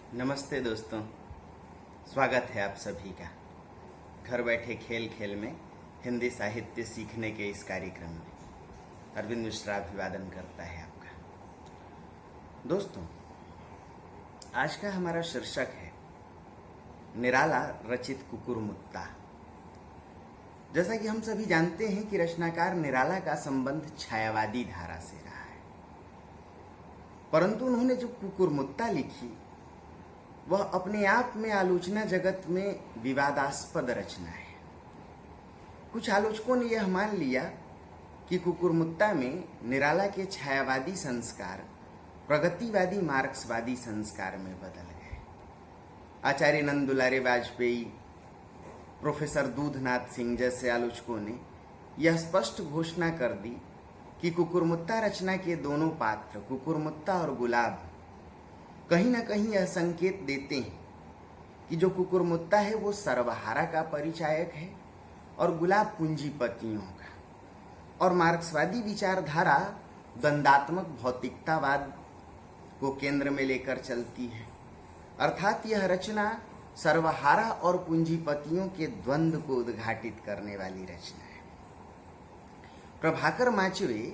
नमस्ते दोस्तों, स्वागत है आप सभी का घर बैठे खेल खेल में हिंदी साहित्य सीखने के इस कार्यक्रम में। अरविंद मिश्रा अभिवादन करता है आपका। दोस्तों, आज का हमारा शीर्षक है निराला रचित कुकुरमुत्ता। जैसा कि हम सभी जानते हैं कि रचनाकार निराला का संबंध छायावादी धारा से रहा है, परंतु उन्होंने जो कुकुरमुत्ता लिखी वह अपने आप में आलोचना जगत में विवादास्पद रचना है। कुछ आलोचकों ने यह मान लिया कि कुकुरमुत्ता में निराला के छायावादी संस्कार प्रगतिवादी मार्क्सवादी संस्कार में बदल गए। आचार्य नंद दुलारे वाजपेयी, प्रोफेसर दूधनाथ सिंह जैसे आलोचकों ने यह स्पष्ट घोषणा कर दी कि कुकुरमुत्ता रचना के दोनों पात्र कुकुरमुत्ता और गुलाब कहीं ना कहीं यह संकेत देते हैं कि जो कुकुरमुत्ता है वो सर्वहारा का परिचायक है और गुलाब पूंजीपतियों का। और मार्क्सवादी विचारधारा द्वंदात्मक भौतिकतावाद को केंद्र में लेकर चलती है, अर्थात यह रचना सर्वहारा और पूंजीपतियों के द्वंद्व को उद्घाटित करने वाली रचना है। प्रभाकर माचवे,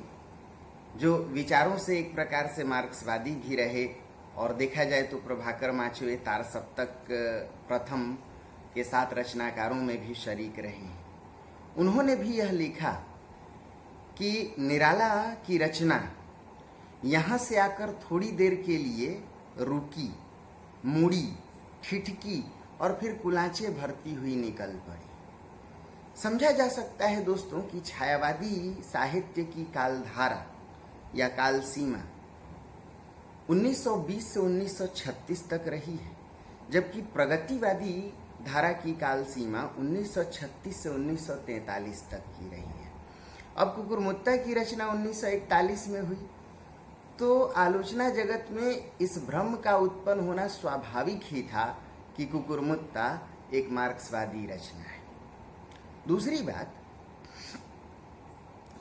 जो विचारों से एक प्रकार से मार्क्सवादी भी रहे, और देखा जाए तो प्रभाकर माचवे तार सप्तक प्रथम के साथ रचनाकारों में भी शरीक रहे हैं। उन्होंने भी यह लिखा कि निराला की रचना यहाँ से आकर थोड़ी देर के लिए रुकी, मुड़ी, ठिठकी और फिर कुलांचे भरती हुई निकल पड़ी। समझा जा सकता है दोस्तों कि छायावादी साहित्य की कालधारा या काल सीमा 1920 से 1936 तक रही है, जबकि प्रगतिवादी धारा की काल सीमा 1936 से 1943 तक की रही है। अब कुकुरमुत्ता की रचना 1941 में हुई, तो आलोचना जगत में इस भ्रम का उत्पन्न होना स्वाभाविक ही था कि कुकुरमुत्ता एक मार्क्सवादी रचना है। दूसरी बात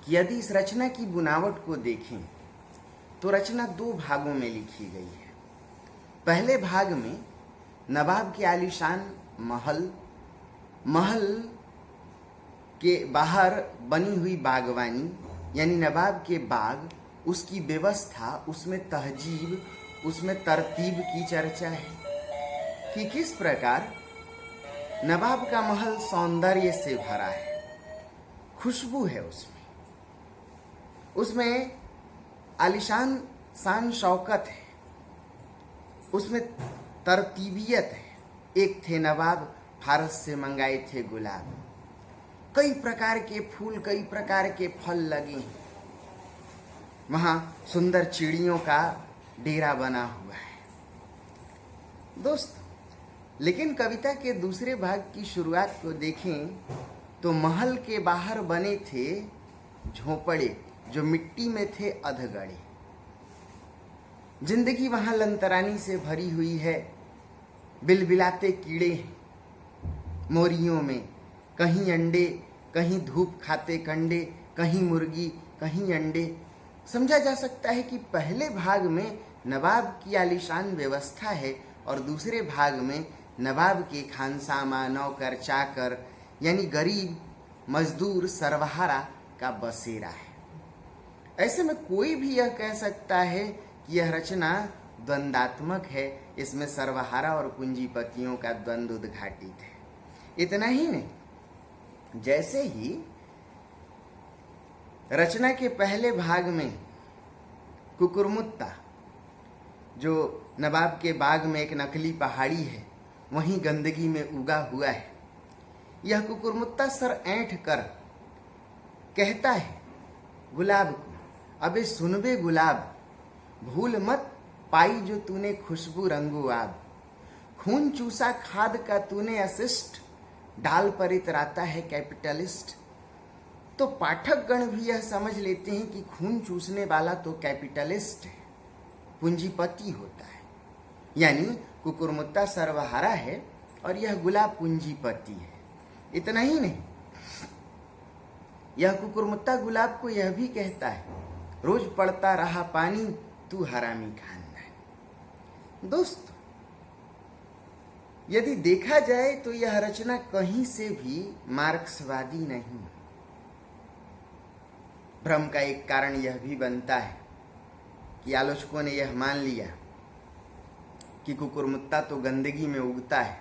कि यदि इस रचना की बुनावट को देखें तो रचना दो भागों में लिखी गई है। पहले भाग में नवाब के आलीशान महल के बाहर बनी हुई बागवानी, यानी नवाब के बाग, उसकी व्यवस्था, उसमें तहजीब, उसमें तरतीब की चर्चा है कि किस प्रकार नवाब का महल सौंदर्य से भरा है, खुशबू है उसमें आलिशान शान शौकत है, उसमें तरतीबियत है। एक थे नवाब, फारस से मंगाए थे गुलाब, कई प्रकार के फूल, कई प्रकार के फल लगे हैं, वहां सुंदर चिड़ियों का डेरा बना हुआ है। दोस्त, लेकिन कविता के दूसरे भाग की शुरुआत को देखें तो महल के बाहर बने थे झोंपड़े जो मिट्टी में थे अधगड़े। जिंदगी वहां लंतरानी से भरी हुई है, बिलबिलाते कीड़े मोरियों में, कहीं अंडे, कहीं धूप खाते कंडे, कहीं मुर्गी, कहीं अंडे। समझा जा सकता है कि पहले भाग में नवाब की आलीशान व्यवस्था है और दूसरे भाग में नवाब के खानसामा, नौकर, चाकर, यानी गरीब, मजदूर, सर्वहारा का बसेरा है। ऐसे में कोई भी यह कह सकता है कि यह रचना द्वंदात्मक है, इसमें सर्वहारा और पूंजीपतियों का द्वंद्व उद्घाटित है। इतना ही नहीं, जैसे ही रचना के पहले भाग में कुकुरमुत्ता, जो नवाब के बाग में एक नकली पहाड़ी है, वहीं गंदगी में उगा हुआ है, यह कुकुरमुत्ता सर ऐंठ कर कहता है गुलाब को, अबे सुन बे गुलाब, भूल मत पाई जो तूने खुशबू रंगो आब, खून चूसा खाद का तूने असिस्ट, डाल पर इतराता है कैपिटलिस्ट। तो पाठक गण भी यह समझ लेते हैं कि खून चूसने वाला तो कैपिटलिस्ट है, पूंजीपति होता है, यानी कुकुरमुत्ता सर्वहारा है और यह गुलाब पूंजीपति है। इतना ही नहीं, यह कुकुरमुत्ता गुलाब को यह भी कहता है, रोज पड़ता रहा पानी, तू हरामी खानदान। दोस्त, यदि देखा जाए तो यह रचना कहीं से भी मार्क्सवादी नहीं। भ्रम का एक कारण यह भी बनता है कि आलोचकों ने यह मान लिया कि कुकुरमुत्ता तो गंदगी में उगता है,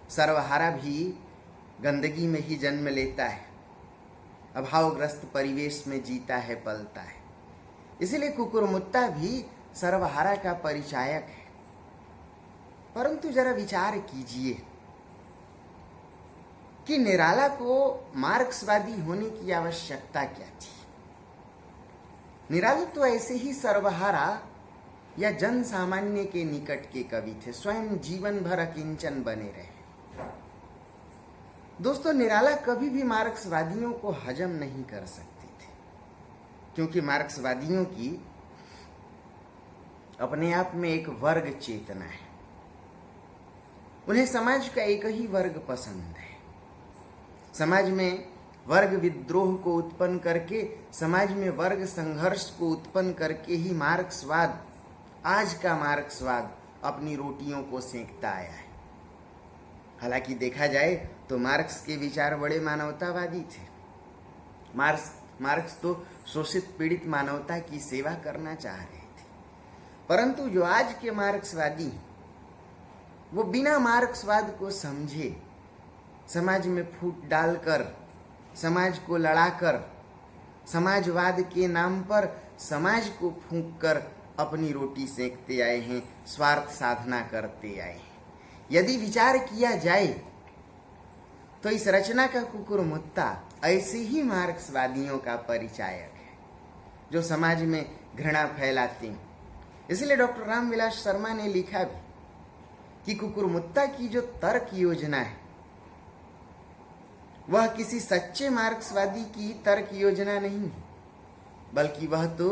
सर्वहारा भी गंदगी में ही जन्म लेता है, अभावग्रस्त परिवेश में जीता है, पलता है। इसलिए कुकुरमुत्ता भी सर्वहारा का परिचायक है। परंतु जरा विचार कीजिए कि निराला को मार्क्सवादी होने की आवश्यकता क्या थी। निराला तो ऐसे ही सर्वहारा या जन सामान्य के निकट के कवि थे, स्वयं जीवन भर अकिंचन बने रहे। दोस्तों, निराला कभी भी मार्क्सवादियों को हजम नहीं कर सकते थे, क्योंकि मार्क्सवादियों की अपने आप में एक वर्ग चेतना है। उन्हें समाज का एक ही वर्ग पसंद है। समाज में वर्ग विद्रोह को उत्पन्न करके, समाज में वर्ग संघर्ष को उत्पन्न करके ही मार्क्सवाद, आज का मार्क्सवाद, अपनी रोटियों को सेंकता आया है। हालांकि देखा जाए तो मार्क्स के विचार बड़े मानवतावादी थे। मार्क्स तो शोषित पीड़ित मानवता की सेवा करना चाह रहे थे। परंतु जो आज के मार्क्सवादी, वो बिना मार्क्सवाद को समझे समाज में फूट डालकर, समाज को लड़ाकर, समाजवाद के नाम पर समाज को फूंककर अपनी रोटी सेंकते आए हैं, स्वार्थ साधना करते आए हैं। यदि विचार किया जाए तो इस रचना का कुकुरमुत्ता ऐसे ही मार्क्सवादियों का परिचायक है, जो समाज में घृणा फैलाते हैं। इसलिए डॉक्टर रामविलास शर्मा ने लिखा भी कि कुकुरमुत्ता की जो तर्क योजना है, वह किसी सच्चे मार्क्सवादी की तर्क योजना नहीं है, बल्कि वह तो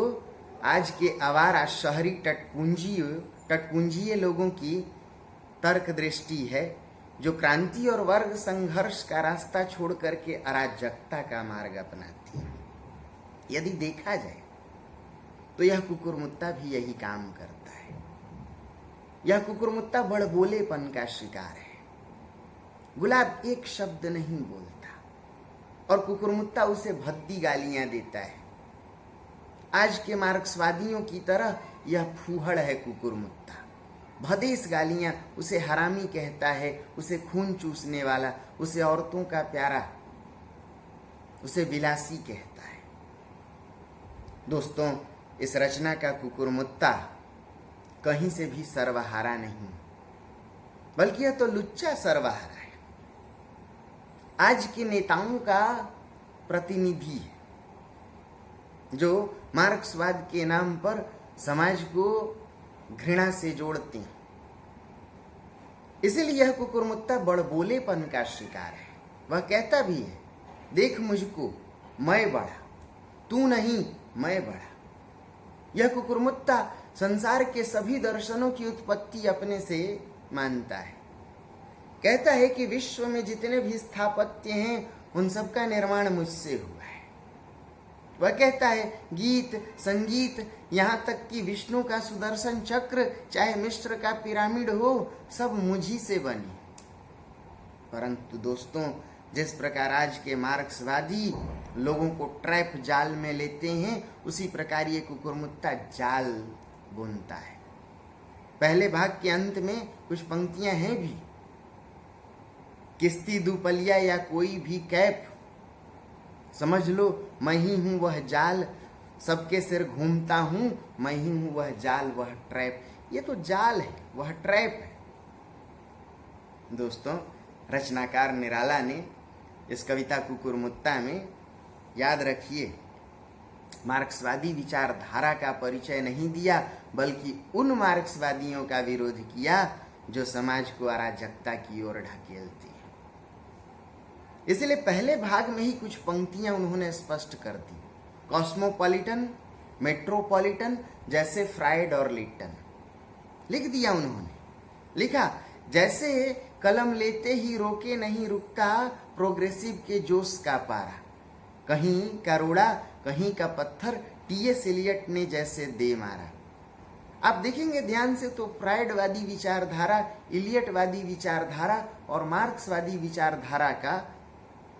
आज के आवारा शहरी टटपुंजीय लोगों की तर्क दृष्टि है, जो क्रांति और वर्ग संघर्ष का रास्ता छोड़ करके अराजकता का मार्ग अपनाती है। यदि देखा जाए तो यह कुकुरमुत्ता भी यही काम करता है। यह कुकुरमुत्ता बड़बोलेपन का शिकार है। गुलाब एक शब्द नहीं बोलता और कुकुरमुत्ता उसे भद्दी गालियां देता है। आज के मार्क्सवादियों की तरह यह फूहड़ है कुकुरमुत्ता। भदेस गालियां, उसे हरामी कहता है, उसे खून चूसने वाला, उसे औरतों का प्यारा, उसे विलासी कहता है। दोस्तों, इस रचना का कुकुरमुत्ता कहीं से भी सर्वहारा नहीं, बल्कि यह तो लुच्चा सर्वहारा है। आज के नेताओं का प्रतिनिधि है, जो मार्क्सवाद के नाम पर समाज को घृणा से जोड़ते हैं। इसलिए यह कुकुरमुत्ता बड़बोलेपन का शिकार है। वह कहता भी है, देख मुझको, मैं बड़ा, तू नहीं मैं बड़ा। यह कुकुरमुत्ता संसार के सभी दर्शनों की उत्पत्ति अपने से मानता है। कहता है कि विश्व में जितने भी स्थापत्य हैं, उन सब का निर्माण मुझसे हुआ है। वह कहता है, गीत, संगीत, यहाँ तक कि विष्णु का सुदर्शन चक्र, चाहे मिस्र का पिरामिड हो, सब मुझी से बने। परंतु दोस्तों, जिस प्रकार आज के मार्क्सवादी लोगों को ट्रैप जाल में लेते हैं, उसी प्रकार ये कुकुरमुत्ता जाल बुनता है। पहले भाग के अंत में कुछ पंक्तियां हैं भी, किस्ती दुपलिया या कोई भी कैप, समझ लो मैं ही हूं वह जाल, सबके सिर घूमता हूं, मैं ही हूं वह जाल, वह ट्रैप। ये तो जाल है, वह ट्रैप है। दोस्तों, रचनाकार निराला ने इस कविता कुकुरमुत्ता में, याद रखिए, मार्क्सवादी विचारधारा का परिचय नहीं दिया, बल्कि उन मार्क्सवादियों का विरोध किया जो समाज को अराजकता की ओर ढकेलते हैं। इसलिए पहले भाग में ही कुछ पंक्तियां उन्होंने स्पष्ट कर दी। कॉस्मोपॉलिटन, मेट्रोपॉलिटन, जैसे फ्राइड और लिट्टन लिख दिया उन्होंने। लिखा, जैसे कलम लेते ही रोके नहीं रुकता प्रोग्रेसिव के जोश का पारा, कहीं का रोड़ा कहीं का पत्थर टी.एस. एलियट ने जैसे दे मारा। आप देखेंगे ध्यान से तो फ्रायडवादी विचारधारा, इलियटवादी विचारधारा और मार्क्सवादी विचारधारा का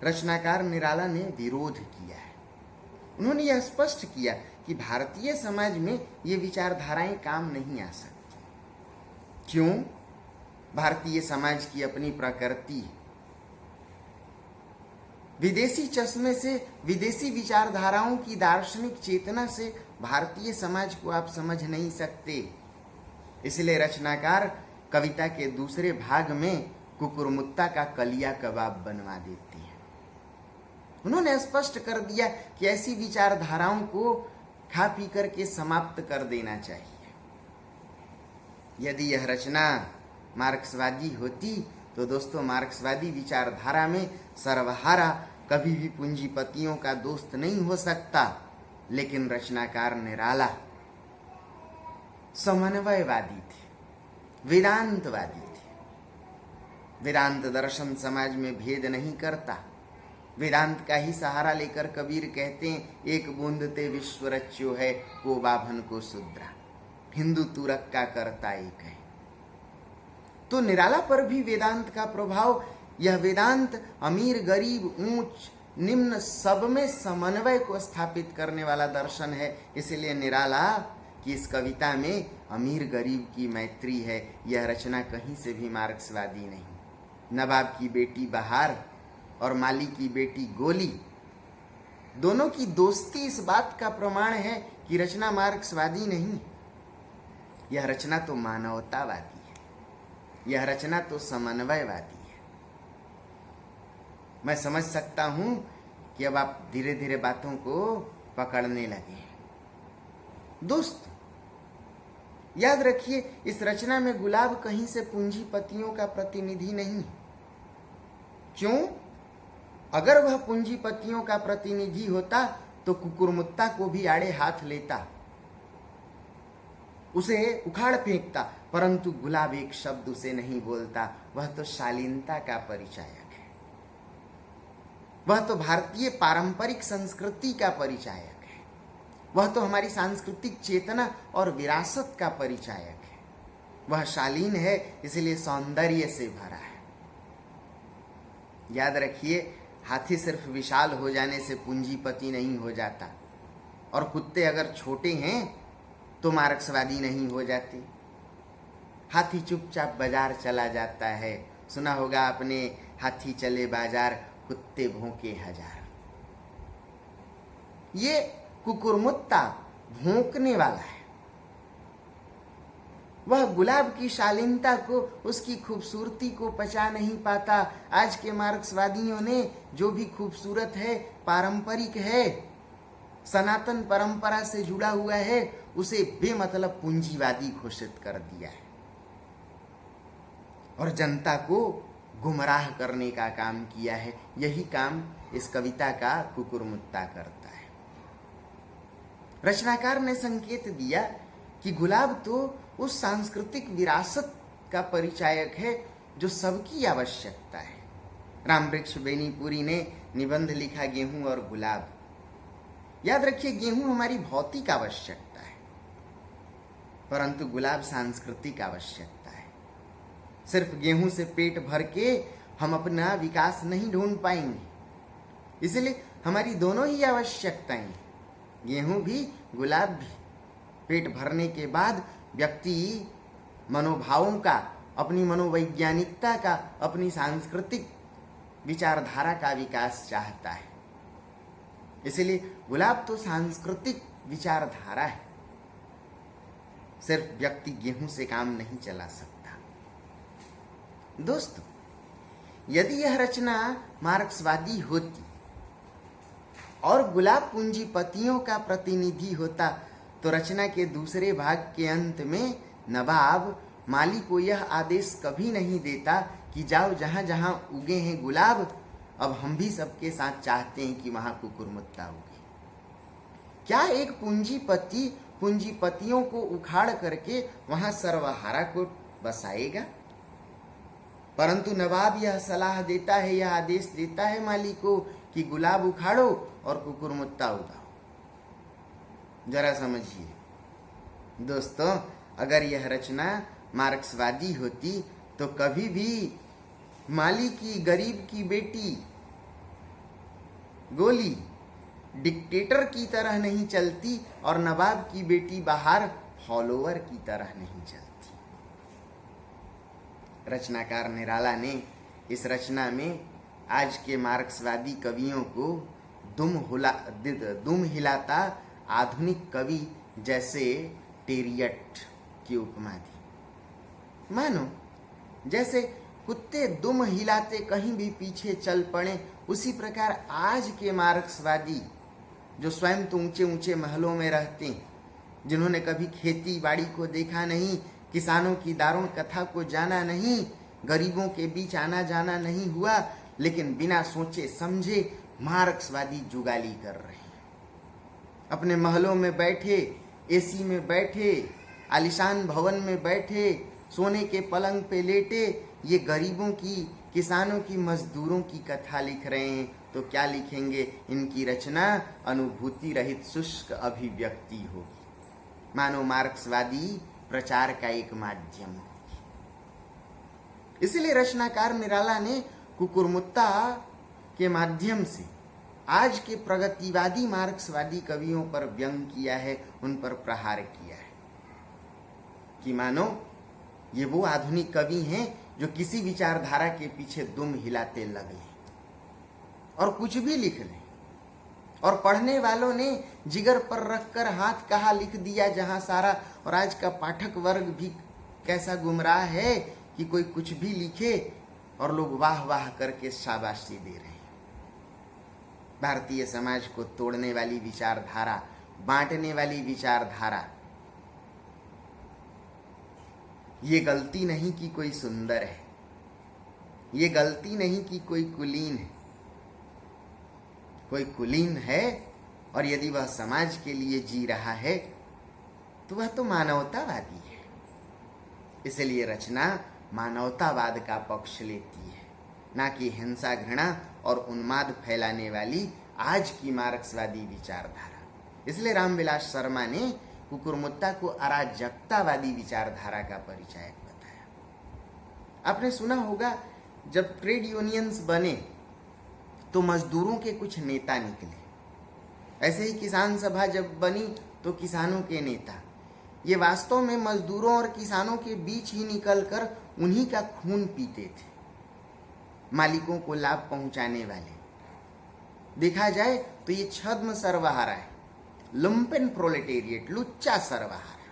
रचनाकार निराला ने विरोध किया है। उन्होंने यह स्पष्ट किया कि भारतीय समाज में ये विचारधाराएं काम नहीं आ सकती। क्यों? भारतीय समाज की अपनी प्रकृति है। विदेशी चश्मे से, विदेशी विचारधाराओं की दार्शनिक चेतना से भारतीय समाज को आप समझ नहीं सकते। इसलिए रचनाकार कविता के दूसरे भाग में कुकुरमुत्ता का कलिया कबाब बनवा देते हैं। उन्होंने स्पष्ट कर दिया कि ऐसी विचारधाराओं को खा पी करके समाप्त कर देना चाहिए। यदि यह रचना मार्क्सवादी होती तो दोस्तों, मार्क्सवादी विचारधारा में सर्वहारा कभी भी पूंजीपतियों का दोस्त नहीं हो सकता। लेकिन रचनाकार निराला समन्वयवादी थे, वेदांतवादी थे। वेदांत दर्शन समाज में भेद नहीं करता। वेदांत का ही सहारा लेकर कबीर कहते हैं, एक बूंद ते विश्व रच्यो है, को बाभन को शूद्रा, हिंदू तुरक का करता एक है। तो निराला पर भी वेदांत का प्रभाव, यह वेदांत अमीर गरीब ऊंच निम्न सब में समन्वय को स्थापित करने वाला दर्शन है। इसलिए निराला की इस कविता में अमीर गरीब की मैत्री है। यह रचना कहीं से भी मार्क्सवादी नहीं। नवाब की बेटी बहार और माली की बेटी गोली, दोनों की दोस्ती इस बात का प्रमाण है कि रचना मार्क्सवादी नहीं। यह रचना तो मानवतावादी है। यह रचना तो समन्वयवादी है। मैं समझ सकता हूं कि अब आप धीरे धीरे बातों को पकड़ने लगे। दोस्त याद रखिए, इस रचना में गुलाब कहीं से पूंजीपतियों का प्रतिनिधि नहीं। क्यों? अगर वह पूंजीपतियों का प्रतिनिधि होता तो कुकुरमुत्ता को भी आड़े हाथ लेता, उसे उखाड़ फेंकता, परंतु गुलाब एक शब्द उसे नहीं बोलता। वह तो शालीनता का परिचायक है। वह तो भारतीय पारंपरिक संस्कृति का परिचायक है। वह तो हमारी सांस्कृतिक चेतना और विरासत का परिचायक है। वह शालीन है, इसलिए सौंदर्य से भरा है। याद रखिए, हाथी सिर्फ विशाल हो जाने से पूंजीपति नहीं हो जाता, और कुत्ते अगर छोटे हैं तो मार्क्सवादी नहीं हो जाते। हाथी चुपचाप बाजार चला जाता है। सुना होगा आपने, हाथी चले बाजार, कुत्ते भौंके हजार। ये कुकुरमुत्ता भौंकने वाला है। वह गुलाब की शालीनता को, उसकी खूबसूरती को पचा नहीं पाता। आज के मार्क्सवादियों ने जो भी खूबसूरत है, पारंपरिक है, सनातन परंपरा से जुड़ा हुआ है, उसे बेमतलब पूंजीवादी घोषित कर दिया है और जनता को गुमराह करने का काम किया है। यही काम इस कविता का कुकुरमुत्ता करता है। रचनाकार ने संकेत दिया कि गुलाब तो उस सांस्कृतिक विरासत का परिचायक है जो सबकी आवश्यकता है। रामवृक्ष बेनीपुरी ने निबंध लिखा, गेहूं और गुलाब। याद रखिए, गेहूं हमारी भौतिक आवश्यकता है, परंतु गुलाब सांस्कृतिक आवश्यकता है। सिर्फ गेहूं से पेट भर के हम अपना विकास नहीं ढूंढ पाएंगे। इसलिए हमारी दोनों ही आवश्यकताएं, गेहूं भी गुलाब भी। पेट भरने के बाद व्यक्ति मनोभावों का, अपनी मनोवैज्ञानिकता का, अपनी सांस्कृतिक विचारधारा का विकास चाहता है। इसलिए गुलाब तो सांस्कृतिक विचारधारा है। सिर्फ व्यक्ति गेहूं से काम नहीं चला सकता। दोस्तों, यदि यह रचना मार्क्सवादी होती और गुलाब पूंजीपतियों का प्रतिनिधि होता तो रचना के दूसरे भाग के अंत में नवाब माली को यह आदेश कभी नहीं देता कि जाओ जहां जहां उगे हैं गुलाब, अब हम भी सबके साथ चाहते हैं कि वहां कुकुरमुत्ता उगे। क्या एक पूंजीपति पूंजीपतियों को उखाड़ करके वहां सर्वहारा को बसाएगा? परंतु नवाब यह सलाह देता है, यह आदेश देता है माली को कि गुलाब उखाड़ो और कुकुरमुत्ता उगाओ। जरा समझिए दोस्तों, अगर यह रचना मार्क्सवादी होती तो कभी भी माली की गरीब की बेटी गोली डिक्टेटर की तरह नहीं चलती और नवाब की बेटी बाहर फॉलोवर की तरह नहीं चलती। रचनाकार निराला ने इस रचना में आज के मार्क्सवादी कवियों को दुम हिलाता आधुनिक कवि जैसे टेरियट की उपमा दी। मानो जैसे कुत्ते दुम हिलाते कहीं भी पीछे चल पड़े, उसी प्रकार आज के मार्क्सवादी जो स्वयं तो ऊंचे ऊंचे महलों में रहते, जिन्होंने कभी खेती बाड़ी को देखा नहीं, किसानों की दारुण कथा को जाना नहीं, गरीबों के बीच आना जाना नहीं हुआ, लेकिन बिना सोचे समझे मार्क्सवादी जुगाली कर रहे हैं। अपने महलों में बैठे, एसी में बैठे, आलिशान भवन में बैठे, सोने के पलंग पे लेटे ये गरीबों की, किसानों की, मजदूरों की कथा लिख रहे हैं। तो क्या लिखेंगे? इनकी रचना अनुभूति रहित शुष्क अभिव्यक्ति होगी, मानो मार्क्सवादी प्रचार का एक माध्यम होगी। इसलिए रचनाकार निराला ने कुकुरमुत्ता के माध्यम से आज के प्रगतिवादी मार्क्सवादी कवियों पर व्यंग किया है, उन पर प्रहार किया है कि मानो ये वो आधुनिक कवि हैं जो किसी विचारधारा के पीछे दुम हिलाते लग लें और कुछ भी लिख लें, और पढ़ने वालों ने जिगर पर रखकर हाथ कहाँ लिख दिया जहां सारा। और आज का पाठक वर्ग भी कैसा गुमराह है कि कोई कुछ भी लिखे और लोग वाह वाह करके शाबाशी दे रहे हैं। भारतीय समाज को तोड़ने वाली विचारधारा, बांटने वाली विचारधारा, ये गलती नहीं कि कोई सुंदर है, ये गलती नहीं कि कोई कुलीन है। कोई कुलीन है और यदि वह समाज के लिए जी रहा है तो वह तो मानवतावादी है। इसलिए रचना मानवतावाद का पक्ष लेती है, ना कि हिंसा, घृणा और उन्माद फैलाने वाली आज की मार्क्सवादी विचारधारा। इसलिए रामविलास शर्मा ने कुकुरमुत्ता को अराजकतावादी विचारधारा का परिचायक बताया। आपने सुना होगा जब ट्रेड यूनियंस बने तो मजदूरों के कुछ नेता निकले, ऐसे ही किसान सभा जब बनी तो किसानों के नेता। ये वास्तव में मजदूरों और किसानों के बीच ही निकलकर उन्हीं का खून पीते थे, मालिकों को लाभ पहुंचाने वाले। देखा जाए तो ये छद्म सर्वहारा है, लुम्पेन प्रोलेटेरिएट, लुच्चा सर्वहारा,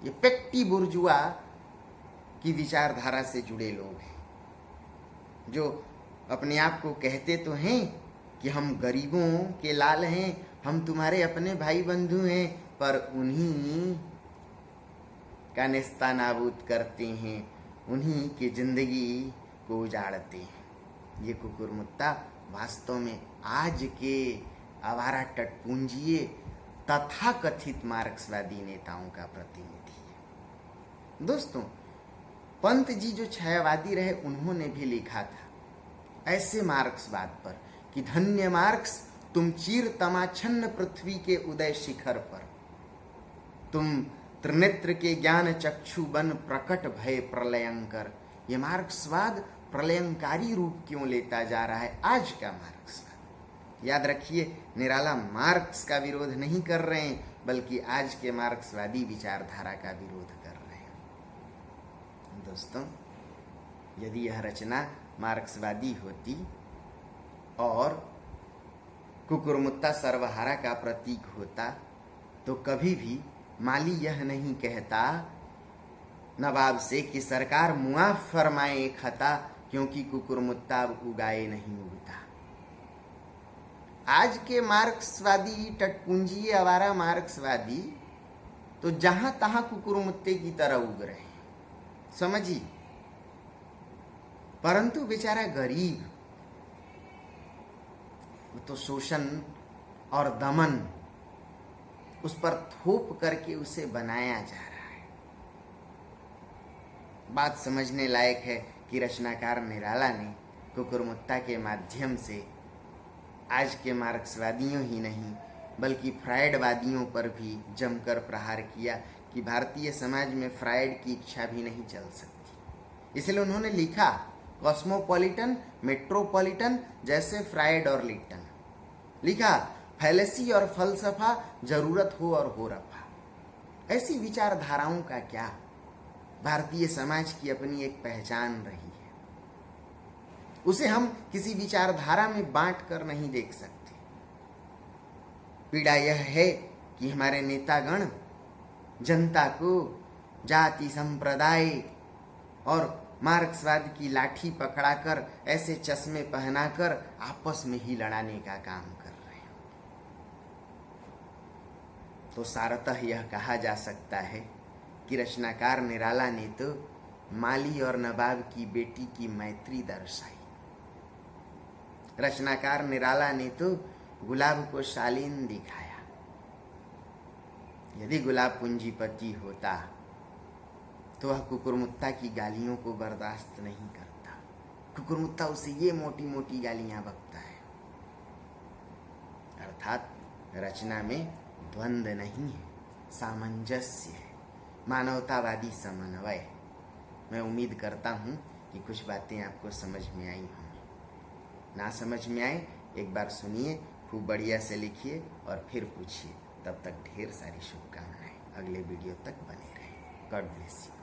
ये पेक्टी बुर्जुआ की विचारधारा से जुड़े लोग हैं, जो अपने आप को कहते तो हैं कि हम गरीबों के लाल हैं, हम तुम्हारे अपने भाई बंधु हैं, पर उन्हीं का नेस्तानाबूद करते हैं, उन्हीं की जिंदगी को उजाड़ते हैं। ये कुकुरमुत्ता वास्तव में आज के आवारा टटपुंजिए तथाकथित मार्क्सवादी नेताओं का प्रतिनिधि है। दोस्तों, पंत जी जो छायावादी रहे, उन्होंने भी लिखा था ऐसे मार्क्सवाद पर कि धन्य मार्क्स, तुम चीर तमाछन्न पृथ्वी के उदय शिखर पर, तुम त्रिनेत्र के ज्ञान चक्षु बन प्रकट भय प्रलयंकर। ये मार्क्सवाद प्रलयंकारी रूप क्यों लेता जा रहा है आज का मार्क्सवाद? याद रखिए, निराला मार्क्स का विरोध नहीं कर रहे हैं, बल्कि आज के मार्क्सवादी विचारधारा का विरोध कर रहे हैं। दोस्तों, यदि यह रचना मार्क्सवादी होती और कुकुरमुत्ता सर्वहारा का प्रतीक होता तो कभी भी माली यह नहीं कहता नवाब से कि सरकार मुआफ फरमाए खता, क्योंकि कुकुरमुत्ता उगाए नहीं उगता। आज के मार्क्सवादी टटपुंजी आवारा मार्क्सवादी तो जहां तहां कुकुरमुत्ते की तरह उग रहे हैं, समझिए। परंतु बेचारा गरीब, वो तो शोषण और दमन उस पर थोप करके उसे बनाया जा रहा है। बात समझने लायक है कि रचनाकार निराला ने कुकुरमुत्ता के माध्यम से आज के मार्क्सवादियों ही नहीं बल्कि फ्रायडवादियों पर भी जमकर प्रहार किया कि भारतीय समाज में फ्रायड की इच्छा भी नहीं चल सकती। इसलिए उन्होंने लिखा कॉस्मोपॉलिटन, मेट्रोपॉलिटन जैसे फ्रायड और लिट्टन। लिखा फैलेसी और फलसफा, जरूरत हो और हो रफा। ऐसी विचारधाराओं का क्या, भारतीय समाज की अपनी एक पहचान रही है, उसे हम किसी विचारधारा में बांट कर नहीं देख सकते। पीड़ा यह है कि हमारे नेतागण जनता को जाति, संप्रदाय और मार्क्सवाद की लाठी पकड़ाकर, ऐसे चश्मे पहनाकर आपस में ही लड़ाने का काम कर रहे हैं। तो सारतः यह कहा जा सकता है कि रचनाकार निराला ने तो माली और नवाब की बेटी की मैत्री दर्शाई। रचनाकार निराला ने तो गुलाब को शालीन दिखाया। यदि गुलाब पूंजीपति होता तो वह कुकुरमुत्ता की गालियों को बर्दाश्त नहीं करता। कुकुरमुत्ता उसे ये मोटी मोटी गालियां बकता है। अर्थात रचना में द्वंद्व नहीं है, सामंजस्य है, मानवतावादी समन्वय। मैं उम्मीद करता हूँ कि कुछ बातें आपको समझ में आई होंगी। ना समझ में आए एक बार सुनिए, खूब बढ़िया से लिखिए और फिर पूछिए। तब तक ढेर सारी शुभकामनाएं। अगले वीडियो तक बने रहें। God bless you.